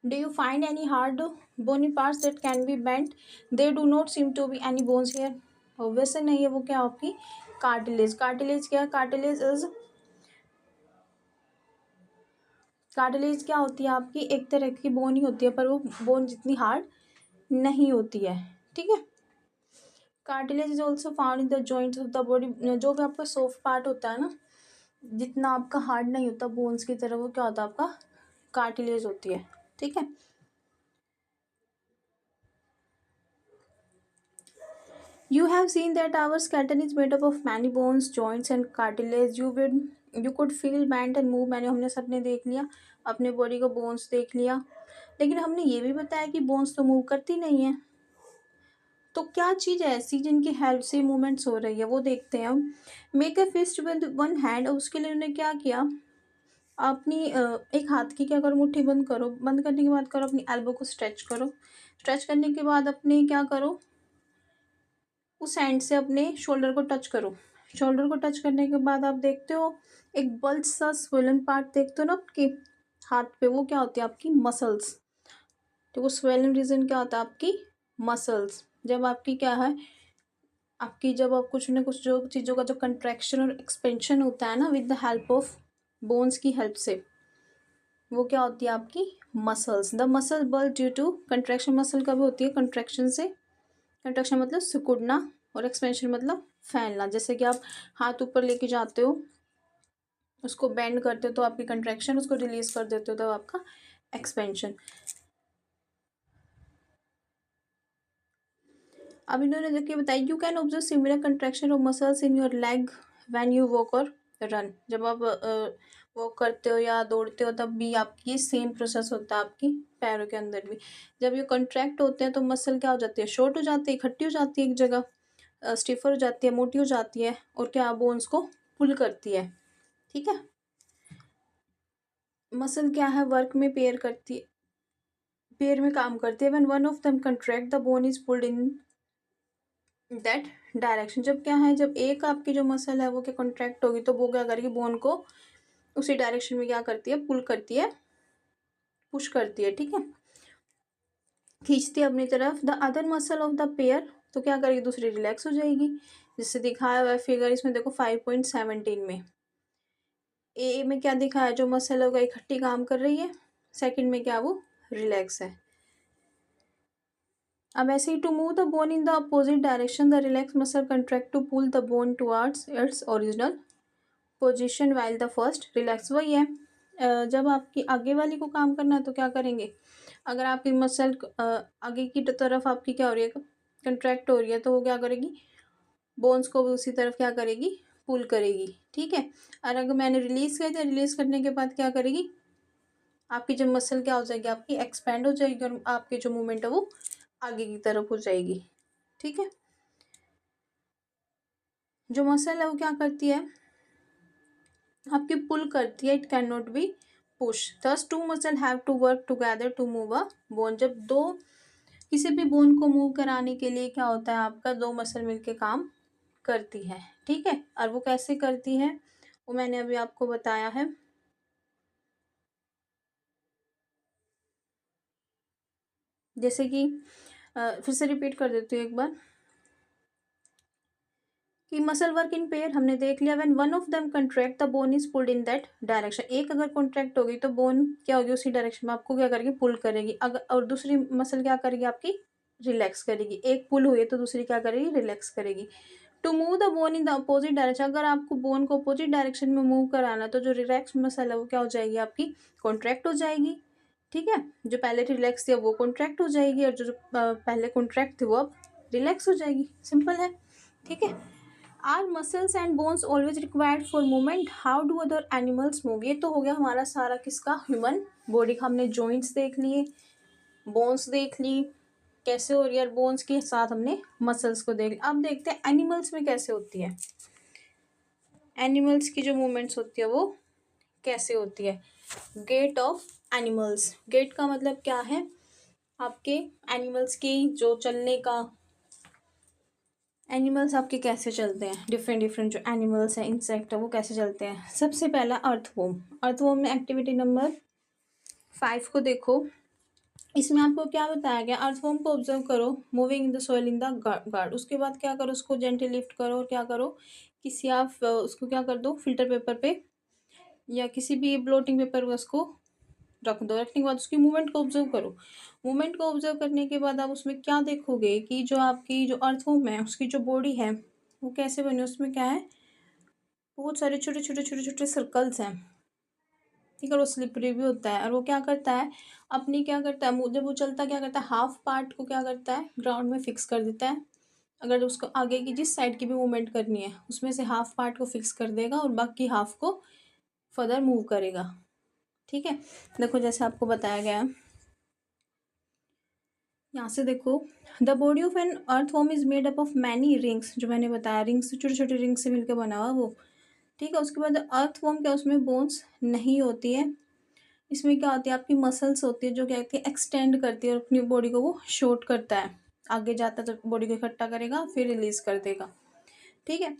Do you find any hard bony parts that can be bent? There do not seem to be any bones here. वैसे नहीं है, वो क्या आपकी कार्टिलेज। कार्टिलेज क्या है, कार्टिलेज क्या होती है आपकी एक तरह की बोन ही होती है, पर वो बोन जितनी हार्ड नहीं होती है। ठीक है, cartilage is also found in the joints of the body. जो भी आपका सॉफ्ट पार्ट होता है ना, जितना आपका हार्ड नहीं होता बोन्स की तरह, वो क्या होता है आपका कार्टिलेज होती है। ठीक है, you have seen that our skeleton is made up of many bones, joints and cartilage. You could feel, bend and move। मैंने हमने सबने देख लिया, अपने बॉडी को बोन्स देख लिया, लेकिन हमने ये भी बताया कि बोन्स तो मूव करती नहीं है। तो क्या चीज़ है ऐसी जिनकी हेल्प से मूवमेंट्स हो रही है, वो देखते हैं हम। Make a fist with one hand. उसके लिए उन्होंने क्या किया, अपनी एक हाथ की क्या करो मुट्ठी बंद करो, बंद करने के बाद करो अपनी एल्बो को स्ट्रेच करो, स्ट्रेच करने के बाद अपने क्या करो उस हैंड से अपने शोल्डर को टच करो। शोल्डर को टच करने के बाद आप देखते हो एक बल्ज सा स्वेलन पार्ट देखते हो ना आपके हाथ पे, वो क्या होती है आपकी मसल्स। तो वो स्वेलन रीजन क्या होता है आपकी मसल्स। जब आपकी क्या है आपकी जब आप कुछ ना कुछ जो चीज़ों का जो कंट्रैक्शन और एक्सपेंशन होता है ना with the help of bones की हेल्प से, वो क्या होती है आपकी muscles. The muscle bulge due to contraction. Muscle कब होती है कंट्रैक्शन से, कंट्रैक्शन मतलब सिकुड़ना, और एक्सपेंशन मतलब फैलना। जैसे कि आप हाथ ऊपर लेके जाते हो, उसको बेंड करते हो तो आपकी कंट्रैक्शन, उसको रिलीज कर देते हो तो आपका एक्सपेंशन। अब इन्होंने देखिए बताया you can observe similar contraction of muscles in your leg when you walk और रन। जब आप वॉक करते हो या दौड़ते हो तब भी आपकी सेम प्रोसेस होता है आपकी पैरों के अंदर भी। जब ये कंट्रैक्ट होते हैं तो मसल क्या हो जाती है शॉर्ट हो जाती है, इकट्ठी हो जाती है एक जगह, स्टिफर हो जाती है, मोटी हो जाती है, और क्या बोन्स को पुल करती है। ठीक है, मसल क्या है वर्क में पेयर करती है, पेयर में काम करती है। When one of them contract the bone is pulled in that direction. जब क्या है जब एक आपकी जो मसल है वो क्या कंट्रैक्ट होगी तो वो क्या करेगी बोन को उसी डायरेक्शन में क्या करती है पुल करती है, पुश करती है। ठीक है, खींचती है अपनी तरफ। The other muscle of the pair तो क्या करेगी दूसरी रिलैक्स हो जाएगी, जिससे दिखाया हुआ है फिगर इसमें देखो 5.17 में। ए में क्या दिखा है जो मसल होगा इकट्ठी काम कर रही है, सेकंड में क्या वो रिलैक्स है। अब ऐसे ही to move the bone in the opposite direction the relax muscle contract to pull the bone towards its original position while the first relax. वही है जब आपकी आगे वाली को काम करना है तो क्या करेंगे, अगर आपकी मसल आगे की तरफ आपकी क्या हो रही है कंट्रैक्ट हो रही है तो वो क्या करेगी बोन्स को भी उसी तरफ क्या करेगी पुल करेगी। ठीक है, और अगर मैंने रिलीज कर दिया, रिलीज करने के बाद क्या करेगी आपकी जो मसल क्या हो जाएगी आपकी एक्सपेंड हो जाएगी, और आपकी जो मूवमेंट है वो आगे की तरफ हो जाएगी। ठीक है, जो मसल है वो क्या करती है आपकी पुल करती है, it can not be push. Thus two muscle have to work together to move a bone. जब दो किसी भी बोन को मूव कराने के लिए क्या होता है, आपका दो मसल मिलके काम करती है, ठीक है। और वो कैसे करती है वो मैंने अभी आपको बताया है। जैसे कि फिर से रिपीट कर देती हूँ एक बार कि मसल वर्क इन पेयर हमने देख लिया। When one of them contract the bone is pulled in that direction. एक अगर कॉन्ट्रैक्ट होगी तो बोन क्या होगी, उसी डायरेक्शन में आपको क्या करेगी, पुल करेगी। अगर और दूसरी मसल क्या करेगी, आपकी रिलैक्स करेगी। एक पुल हुई है तो दूसरी क्या करेगी, रिलैक्स करेगी। To move the bone in the opposite direction, अगर आपको बोन को अपोजिट डायरेक्शन में मूव कराना तो जो रिलैक्स मसल है वो क्या हो जाएगी, आपकी कॉन्ट्रैक्ट हो जाएगी, ठीक है। जो पहले रिलैक्स थी अब वो कॉन्ट्रैक्ट हो जाएगी, और जो पहले कॉन्ट्रैक्ट थी वो अब रिलैक्स हो जाएगी। सिंपल है, ठीक है। Our muscles and bones always required for movement, how do other animals move. ये तो हो गया हमारा सारा किसका, ह्यूमन बॉडी का। हमने जॉइंट्स देख लिए, बोन्स देख ली कैसे हो रही है, बोन्स के साथ हमने मसल्स को देख लिया। अब देखते हैं एनिमल्स में कैसे होती है, एनिमल्स की जो मूवमेंट्स होती है वो कैसे होती है। Gate of animals. गेट का मतलब क्या है, आपके एनिमल्स की जो चलने का, एनिमल्स आपके कैसे चलते हैं, डिफरेंट डिफरेंट जो एनिमल्स हैं, इंसेक्ट है, वो कैसे चलते हैं। सबसे पहला अर्थवॉर्म। अर्थवॉर्म में एक्टिविटी नंबर 5 को देखो। इसमें आपको क्या बताया गया, अर्थवॉर्म को ऑब्जर्व करो, moving in the soil in the guard. उसके बाद क्या करो, उसको जेंटली लिफ्ट करो और क्या करो, किसी आप उसको क्या कर दो, फिल्टर पेपर पे या किसी भी ब्लोटिंग पेपर पर उसको रख दो। रखने के बाद उसकी मूवमेंट को ऑब्जर्व करो। मूवमेंट को ऑब्जर्व करने के बाद आप उसमें क्या देखोगे कि जो आपकी जो अर्थवॉर्म है उसकी जो बॉडी है वो कैसे बनी, उसमें क्या है, बहुत सारे छोटे छोटे छोटे छोटे सर्कल्स हैं, ठीक है। और वो स्लिपरी भी होता है, और वो क्या करता है, अपनी क्या करता है, जब वो चलता क्या करता है, हाफ पार्ट को क्या करता है, ग्राउंड में फिक्स कर देता है। अगर उसको आगे की जिस साइड की भी मूवमेंट करनी है उसमें से हाफ पार्ट को फिक्स कर देगा और बाकी हाफ को फर्दर मूव करेगा, ठीक है। देखो जैसे आपको बताया गया है, यहाँ से देखो, the body of an earthworm is made up of many rings. जो मैंने बताया रिंग्स, छोटे छोटे रिंग्स से मिलकर बना हुआ वो, ठीक है। उसके बाद अर्थवॉर्म क्या, उसमें बोन्स नहीं होती है। इसमें क्या होती है, आपकी मसल्स होती है जो क्या कहती है, एक्सटेंड करती है और अपनी बॉडी को वो शॉर्ट करता है। आगे जाता है तो बॉडी को इकट्ठा करेगा फिर रिलीज कर देगा, ठीक है।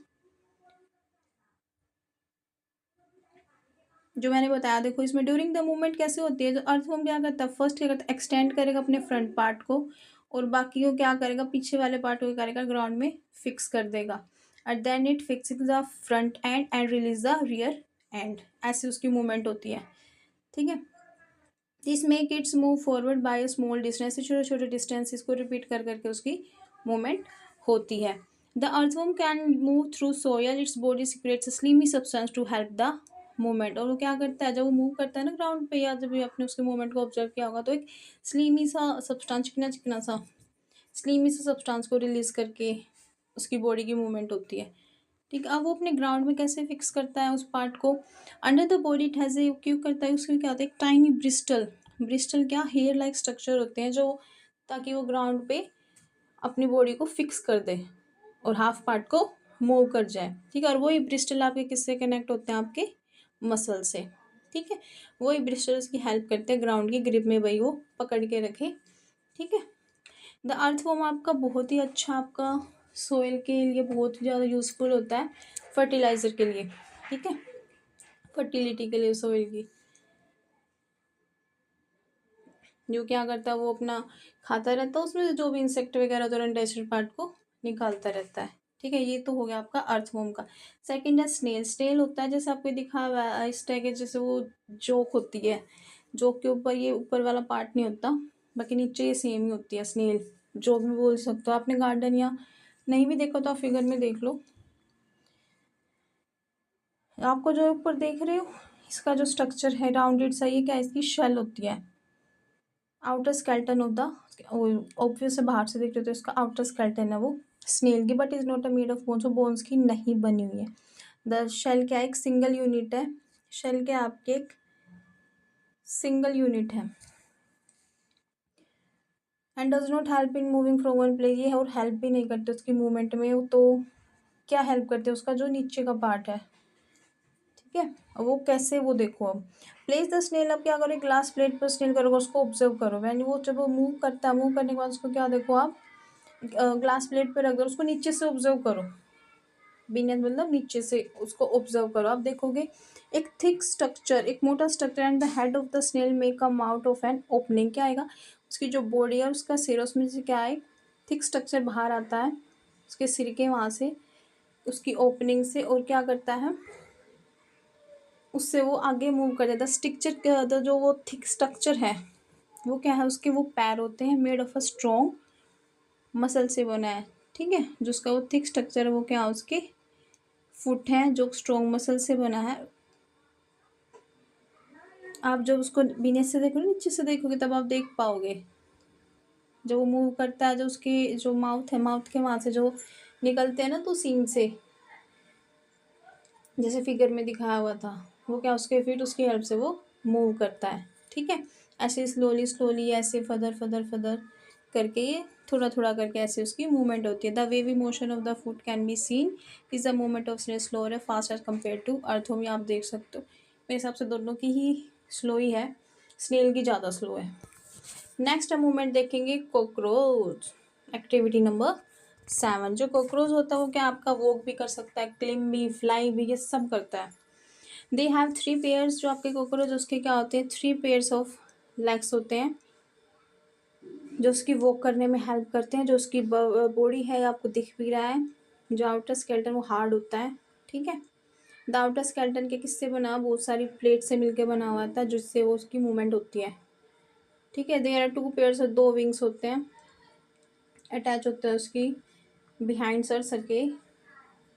जो मैंने बताया देखो, इसमें ड्यूरिंग द मूवमेंट कैसे होती है, जो अर्थवॉर्म क्या करता है, फर्स्ट क्या करता है, एक्सटेंड करेगा अपने फ्रंट पार्ट को, और बाकी को क्या करेगा, पीछे वाले पार्ट को क्या करेगा, ग्राउंड में फिक्स कर देगा। And then it fixing the front end release the rear end. ऐसे उसकी मूवमेंट होती है, ठीक है। This make its move forward by small distance. छोटे छोटे डिस्टेंस इसको रिपीट कर करके उसकी मूवमेंट होती है। The earthworm can move through soil, its body secretes slimy substance to help the movement. और वो क्या करता है, जब वो मूव करता है ना ग्राउंड पे, या जब भी आपने उसके मूवमेंट को ऑब्जर्व किया होगा, तो एक स्लीमी सा सब्सटेंस, चिकना चिकना सा स्लीमी सा सब्सटेंस को रिलीज करके उसकी बॉडी की मूवमेंट होती है, ठीक है। अब वो अपने ग्राउंड में कैसे फिक्स करता है उस पार्ट को, under the body it has a, क्यों करता है, उसमें क्या होता है, एक टाइनी ब्रिस्टल। ब्रिस्टल क्या, हेयर लाइक स्ट्रक्चर होते हैं जो, ताकि वो ग्राउंड पे अपनी बॉडी को फिक्स कर दे और हाफ पार्ट को मूव कर जाए, ठीक है। और वही ब्रिस्टल आपके किससे कनेक्ट होते हैं, आपके मसल से, ठीक है। वही ब्रिस्टल उसकी हेल्प करते हैं ग्राउंड की ग्रिप में, वही वो पकड़ के रखे, ठीक है। द अर्थवॉर्म आपका बहुत ही अच्छा, आपका सोइल के लिए बहुत ही ज़्यादा यूज़फुल होता है, फर्टिलाइज़र के लिए, ठीक है, फर्टिलिटी के लिए सोइल की। जो क्या करता है, वो अपना खाता रहता है, उसमें से जो भी इंसेक्ट वगैरह होता है अनडाइजेस्टेड पार्ट को निकालता रहता है, ठीक है। ये तो हो गया आपका अर्थवॉर्म का। सेकंड है स्नेल। स्नेल होता है जैसे आपको दिखा हुआ है इस टाइप के, जैसे वो जोक होती है, जोक के ऊपर ये ऊपर वाला पार्ट नहीं होता, बाकी नीचे ये सेम ही होती है स्नेल, जो भी बोल सकते हो आपने। गार्डन या नहीं भी देखो तो आप फिगर में देख लो। आपको जो ऊपर देख रहे हो इसका जो स्ट्रक्चर है राउंडेड सा, ये क्या है, इसकी शेल होती है, outer skeleton of the, obvious है बाहर से देख रहे हो तो इसका आउटर स्केल्टन है वो स्नेल की, but is not a made of bones, वो बोन्स की नहीं बनी हुई है। द शेल क्या है, एक सिंगल यूनिट है, शेल क्या आपके एक सिंगल यूनिट है। And does not help in moving from one place, ये है और हेल्प भी नहीं करते उसकी मूवमेंट में। तो क्या हेल्प करते हैं, उसका जो नीचे का पार्ट है, ठीक है। अब वो कैसे, वो देखो अब प्लेस द स्नेल, अब क्या करो, ग्लास प्लेट पर स्नेल करोगे, उसको ऑब्जर्व करो। वैन वो जब वो मूव करता है, मूव करने के बाद उसको क्या देखो आप, ग्लास प्लेट पर रख दो, उसको नीचे से ऑब्जर्व करो, बिना मतलब नीचे से उसको ऑब्जर्व करो। आप देखोगे एक थिक स्ट्रक्चर, एक मोटा structure and the head of the snail may come out of an opening. क्या आएगा, उसकी जो बॉडी है उसका सिर, उसमें से क्या है, थिक स्ट्रक्चर बाहर आता है उसके सिर के वहाँ से, उसकी ओपनिंग से, और क्या करता है, उससे वो आगे मूव कर जाता है। स्ट्रक्चर जो वो थिक स्ट्रक्चर है वो क्या है, उसके वो पैर होते हैं, made of a strong muscle से बना है। ठीक है, जो उसका वो थिक स्ट्रक्चर है वो क्या है, उसके फुट हैं जो स्ट्रॉन्ग मसल से बना है। आप जब उसको बीने से देखोगे, नीचे से देखोगे, तब आप देख पाओगे जब वो मूव करता है, जो उसकी जो माउथ है, माउथ के वहाँ से जो निकलते हैं ना तो सीन से, जैसे फिगर में दिखाया हुआ था, वो क्या उसके फीट उसकी हेल्प से वो मूव करता है। ठीक है, ऐसे स्लोली स्लोली, ऐसे फदर फदर फदर करके, ये थोड़ा थोड़ा करके ऐसे उसकी मूवमेंट होती है। The wavy motion of the foot can be seen is the movement of snail slow है fast as compared to earthworm. आप देख सकते हो, मेरे हिसाब से दोनों की ही स्लो ही है, स्नेल की ज़्यादा स्लो है। नेक्स्ट मूवमेंट देखेंगे कॉकरोच, एक्टिविटी नंबर 7। जो कॉकरोच होता है वो क्या आपका वॉक भी कर सकता है, क्लिम भी, फ्लाई भी, ये सब करता है। दे हैव 3 पेयर्स, जो आपके कॉकरोच उसके क्या होते हैं, 3 पेयर्स ऑफ लेग्स होते हैं जो उसकी वॉक करने में हेल्प करते हैं। जो उसकी बॉडी है आपको दिख भी रहा है, जो आउटर स्केलेटन वो हार्ड होता है। ठीक है, द आउटर स्केलेटन के किससे बना, बहुत सारी प्लेट से मिलकर बना हुआ था जिससे वो उसकी मूवमेंट होती है। ठीक है, देयर आर 2 पेयर्स, 2 विंग्स होते हैं, अटैच होता है उसकी बिहाइंड सर के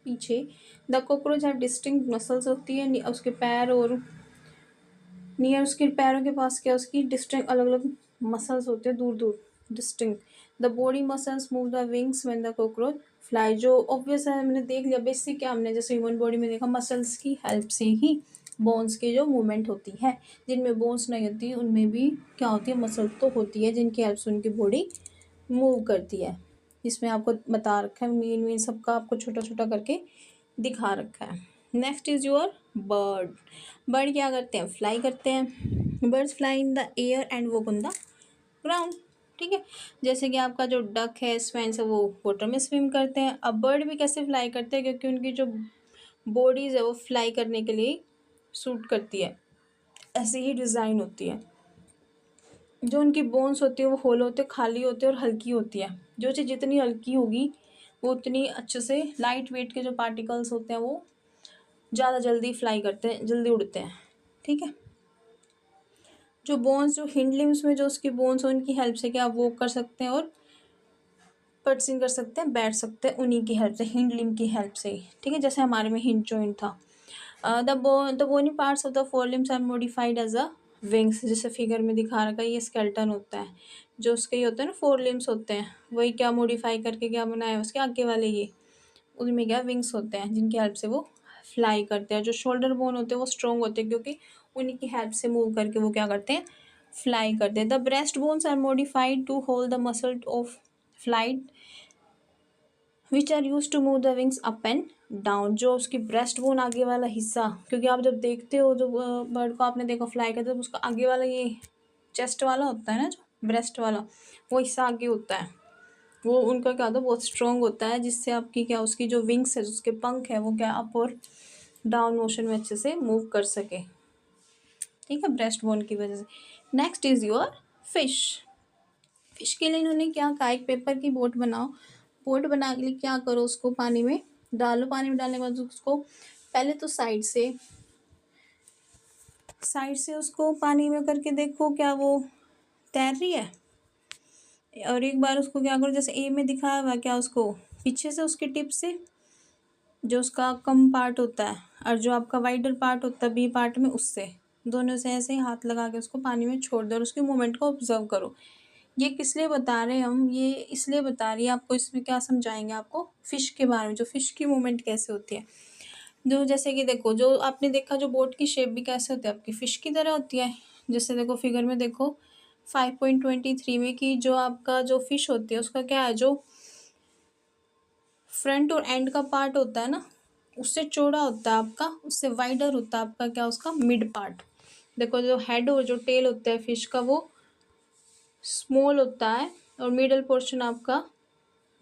पीछे। The cockroach have distinct muscles होती है उसके पैर, और नियर उसके पैरों के पास क्या उसकी डिस्टिंक्ट अलग अलग मसल्स होते हैं, दूर दूर distinct. The body muscles move the wings when the cockroach fly, जो ऑब्वियस है, हमने देख लिया बेसिक, क्या हमने जैसे ह्यूमन बॉडी में देखा, मसल्स की हेल्प से ही बोन्स की जो मूवमेंट होती है। जिनमें बोन्स नहीं होती उनमें भी क्या होती है, मसल तो होती है जिनकी हेल्प से उनकी बॉडी मूव करती है। इसमें आपको बता रखा है, मेन मेन सबका आपको छोटा छोटा करके दिखा रखा है। Next is your bird. Bird क्या करते हैं, फ्लाई करते हैं। Birds fly in the air and walk on the ground. ठीक है, जैसे कि आपका जो डक है, स्वैन्स है, वो वाटर में स्विम करते हैं। अब बर्ड भी कैसे फ्लाई करते हैं, क्योंकि उनकी जो बॉडीज़ है वो फ्लाई करने के लिए सूट करती है, ऐसी ही डिज़ाइन होती है। जो उनकी बोन्स होती है वो होल होते, खाली होते हैं और हल्की होती है। जो चीज़ जितनी हल्की होगी वो उतनी अच्छे से, लाइट वेट के जो पार्टिकल्स होते हैं वो ज़्यादा जल्दी फ्लाई करते हैं, जल्दी उड़ते हैं। ठीक है, जो बोन्स, जो हिंड लिम्स में जो उसकी बोन्स हो, उनकी हेल्प से क्या आप वॉक कर सकते हैं और पर्सिंग कर सकते हैं, बैठ सकते हैं, उन्हीं की हेल्प से, हिंड लिम की हेल्प से ही। ठीक है, जैसे हमारे में हिंड जॉइंट था। The bony parts of the fore limbs are modified as a wings, जैसे फिगर में दिखा रखा है, ये स्केलेटन होता है, जो उसके ये होते हैं ना, 4 लिम्स होते हैं, वही क्या मॉडिफाई करके क्या बनाया उसके आगे वाले, ये उनमें क्या विंग्स होते हैं जिनकी हेल्प से वो फ्लाई करते हैं। जो शोल्डर बोन होते हैं वो स्ट्रॉन्ग होते हैं क्योंकि उन्हीं की हेल्प से मूव करके वो क्या करते हैं, फ्लाई करते हैं। The breast bones are modified to hold the muscle of flight which are use to move the wings up and down. जो उसकी ब्रेस्ट बोन आगे वाला हिस्सा, क्योंकि आप जब देखते हो, जो बर्ड को आपने देखा फ्लाई करते, तो उसका आगे वाला ये चेस्ट वाला होता है ना, जो ब्रेस्ट वाला वो हिस्सा आगे होता है, वो उनका क्या होता है, बहुत स्ट्रॉन्ग होता है, जिससे आपकी क्या उसकी जो विंग्स है, उसके पंख है, वो क्या अप और डाउन मोशन में अच्छे से मूव कर सके। ठीक है, ब्रेस्ट बोन की वजह से। Next is your fish. Fish के लिए इन्होंने क्या कहा, एक पेपर की बोट बनाओ। बोट बना के लिए क्या करो, उसको पानी में डालो, पानी में डालने के बाद उसको पहले तो साइड से उसको पानी में करके देखो क्या वो तैर रही है। और एक बार उसको क्या करो, जैसे ए में दिखाया हुआ, क्या उसको पीछे से उसके टिप से, जो उसका कम पार्ट होता है और जो आपका वाइडर पार्ट होता है बी पार्ट में, उससे दोनों से ऐसे ही हाथ लगा के उसको पानी में छोड़ दो और उसके मूवमेंट को ऑब्जर्व करो। ये किस लिए बता रहे हैं हम, ये इसलिए बता रही है आपको, इसमें क्या समझाएंगे आपको फिश के बारे में, जो फिश की मूवमेंट कैसे होती है। जो जैसे कि देखो, जो आपने देखा जो बोट की शेप भी कैसे होती है, आपकी फिश की तरह होती है। जैसे देखो फिगर में देखो 5.23 में कि जो आपका जो फिश होती है उसका क्या है, जो फ्रंट और एंड का पार्ट होता है ना, उससे चौड़ा होता है आपका, उससे वाइडर होता है आपका क्या, उसका मिड पार्ट। देखो जो हेड और जो टेल होता है फिश का वो स्मॉल होता है और मिडल पोर्शन आपका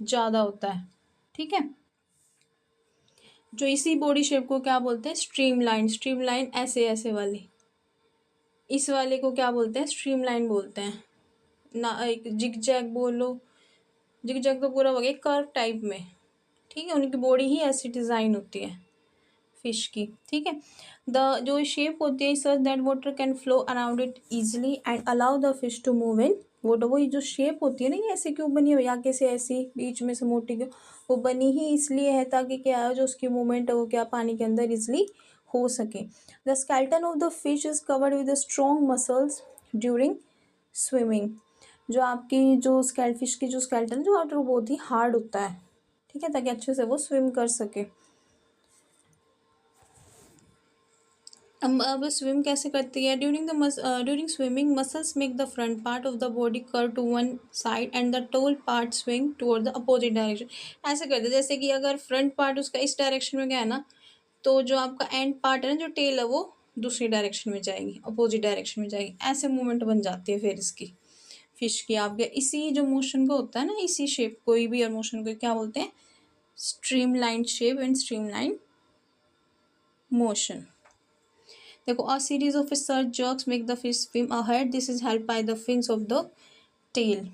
ज़्यादा होता है, ठीक है। जो इसी बॉडी शेप को क्या बोलते हैं, स्ट्रीमलाइन। स्ट्रीमलाइन ऐसे ऐसे वाली, इस वाले को क्या बोलते हैं, स्ट्रीमलाइन बोलते हैं ना। एक जिग जैग बोलो, जिग जैग तो पूरा हो गया कर्व टाइप में, ठीक है। उनकी बॉडी ही ऐसी डिज़ाइन होती है फिश की, ठीक है। द जो शेप होती है such that water can flow around it easily and allow the fish to move in water. वो जो शेप होती है ना, ये ऐसे क्यों बनी हुई, आगे से ऐसी बीच में से मोटी क्यों, वो बनी ही इसलिए है ताकि क्या है, जो उसकी मूवमेंट है वो क्या पानी के अंदर इजिली हो सके। The skeleton of the fish is covered with strong muscles during swimming. जो आपकी जो फिश की जो स्केलेटन जो वाटर बहुत ही हार्ड होता है, ठीक है, ताकि अच्छे से वो स्विम कर सके। अब स्विम कैसे करती है, during swimming muscles make the front part of the body curve to one side and the tail part swing toward the opposite direction. ऐसे करते जैसे कि अगर फ्रंट पार्ट उसका इस डायरेक्शन में गया है ना, तो जो आपका एंड पार्ट है ना, जो टेल है वो दूसरी डायरेक्शन में जाएगी, अपोजिट डायरेक्शन में जाएगी। ऐसे मूवमेंट बन जाती है फिर इसकी फिश की आपके। इसी जो मोशन को होता है ना, इसी शेप कोई भी और मोशन को क्या बोलते हैं, streamline shape and streamline motion. देखो अ सीरीज ऑफ सर्च jerks make the fish swim ahead, this is help by the fins of the tail.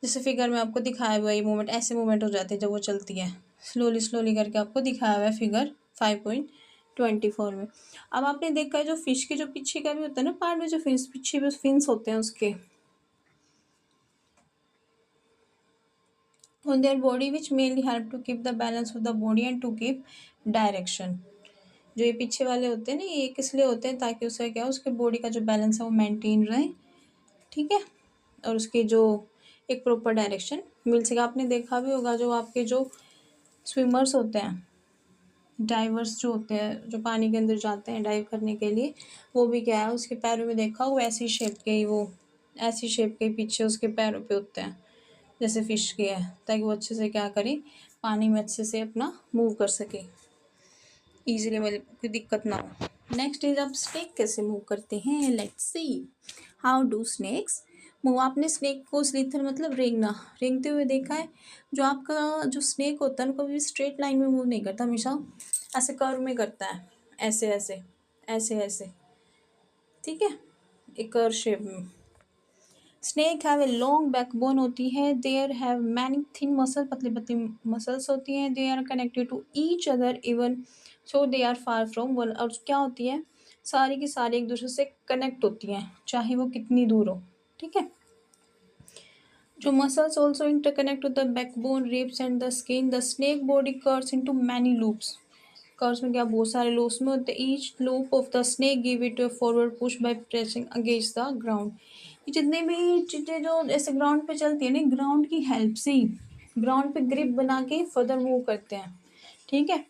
जैसे फिगर में आपको दिखाया हुआ ये मूवमेंट, ऐसे मूवमेंट हो जाते हैं जब वो चलती है, स्लोली स्लोली करके आपको दिखाया हुआ है फिगर 5.24 में। अब आपने देखा है जो फिश के जो पीछे का भी होता है ना पार्ट में, जो फिश पीछे भी फिन्स होते हैं उसके on their body which mainly help to keep the balance of the body and to keep direction। जो ये पीछे वाले होते हैं ना, ये किस लिए होते हैं, ताकि उसका क्या उसके बॉडी का जो बैलेंस है वो मेंटेन रहे, ठीक है, और उसकी जो एक प्रॉपर डायरेक्शन मिल सके। आपने देखा भी होगा जो आपके जो स्विमर्स होते हैं, डाइवर्स जो होते हैं, जो पानी के अंदर जाते हैं डाइव करने के लिए, वो भी क्या है उसके पैरों में देखा वो ऐसी शेप के ही, वो ऐसी शेप के पीछे उसके पैरों पे होते हैं जैसे फिश के है, ताकि वो अच्छे से क्या करे, पानी में अच्छे से अपना मूव कर सके ईजिली, मतलब कोई दिक्कत ना हो। नेक्स्ट इज अब स्नेक कैसे मूव करते हैं, let's see how do snakes move. आपने स्नेक को स्लीथर मतलब रेंगना, रेंगते हुए देखा है। जो आपका जो स्नेक होता है ना कभी भी स्ट्रेट लाइन में मूव नहीं करता, हमेशा ऐसे कर्व में करता है, ऐसे ऐसे ऐसे ऐसे, ठीक है, एक कर्व शेप में। Snake have a long backbone होती है, there have many thin muscle, पतली पतली मसल्स होती हैं, they are connected to each other even so they are far from one. और क्या होती है, सारी की सारी एक दूसरे से कनेक्ट होती हैं चाहे वो कितनी दूर हो, ठीक है। जो muscles also interconnect with the backbone ribs and the skin. The snake body curves into many loops, curves में क्या बहुत सारे लूप्स में होते हैं। Each loop of the snake give it a forward push by pressing against the ground. ये जितने भी चीज़ें जो ऐसे ग्राउंड पे चलती है ना, ग्राउंड की हेल्प से ही ग्राउंड पे ग्रिप बना के फर्दर मूव करते हैं, ठीक है।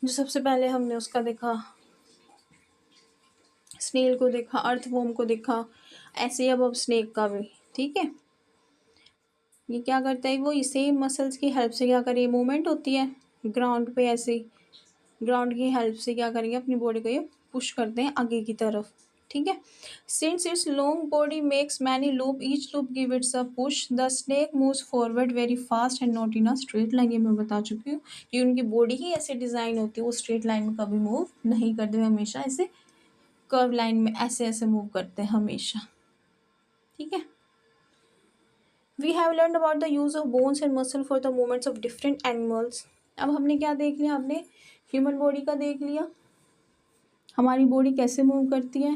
जो सबसे पहले हमने उसका देखा, स्नेल को देखा, अर्थवॉर्म को देखा, ऐसे ही अब स्नेक का भी, ठीक है। ये क्या करता है, वो सेम मसल्स की हेल्प से क्या करिए मूवमेंट होती है ग्राउंड पे, ऐसे ही ग्राउंड की हेल्प से क्या करेंगे अपनी बॉडी को ये पुश करते हैं आगे की तरफ, ठीक है। Since it's long body makes many loop, each loop give it's a push, the snake moves forward very fast and not in a straight line. ये मैं बता चुकी हूँ कि उनकी बॉडी ही ऐसे डिज़ाइन होती है, वो स्ट्रेट लाइन में कभी मूव नहीं करते, हमेशा ऐसे कर्व लाइन में ऐसे ऐसे मूव करते हैं हमेशा, ठीक है। We have learn about the use of bones and muscle for the movements of different animals. अब हमने क्या देख लिया, हमने ह्यूमन बॉडी का देख लिया, हमारी बॉडी कैसे मूव करती है,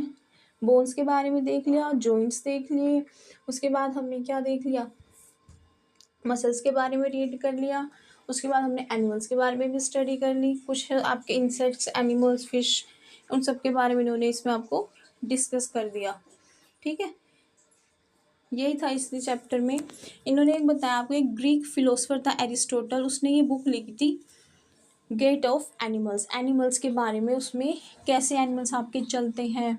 बोन्स के बारे में देख लिया, जॉइंट्स देख लिए, उसके बाद हमने क्या देख लिया, मसल्स के बारे में रीड कर लिया, उसके बाद हमने एनिमल्स के बारे में भी स्टडी कर ली, कुछ आपके इंसेक्ट्स, एनिमल्स, फिश, उन सब के बारे में इन्होंने इसमें आपको डिस्कस कर दिया, ठीक है। यही था इस चैप्टर में। इन्होंने एक बताया आपको, एक ग्रीक फिलोसफर था एरिस्टोटल, उसने ये बुक लिखी थी गेट ऑफ एनिमल्स, एनिमल्स के बारे में, उसमें कैसे एनिमल्स आपके चलते हैं,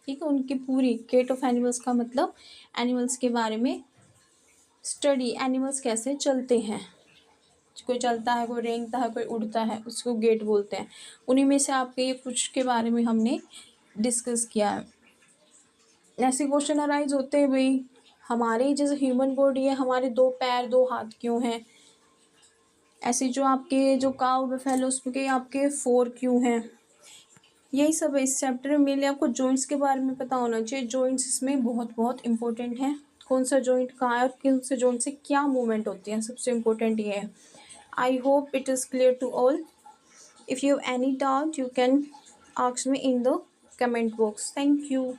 ठीक है, उनकी पूरी गेट ऑफ एनिमल्स का मतलब एनिमल्स के बारे में स्टडी, एनिमल्स कैसे चलते हैं, कोई चलता है, कोई रेंगता है, कोई उड़ता है, उसको गेट बोलते हैं। उन्हीं में से आपके ये कुछ के बारे में हमने डिस्कस किया है। ऐसे क्वेश्चन अराइज होते हैं भाई, हमारे जैसे ह्यूमन बॉडी है, हमारे 2 पैर 2 हाथ क्यों हैं? ऐसे जो आपके जो काऊ बफेलो उसके आपके 4 क्यों हैं? यही सब है इस चैप्टर में। मेनली आपको जॉइंट्स के बारे में पता होना चाहिए। जॉइंट्स इसमें बहुत बहुत इंपॉर्टेंट है। कौन सा जॉइंट कहाँ है और कौन से जॉइंट से क्या मूवमेंट होती है, सबसे इम्पोर्टेंट ये है। I hope it is clear to all. If you have any doubt you can ask me in the comment box. Thank you.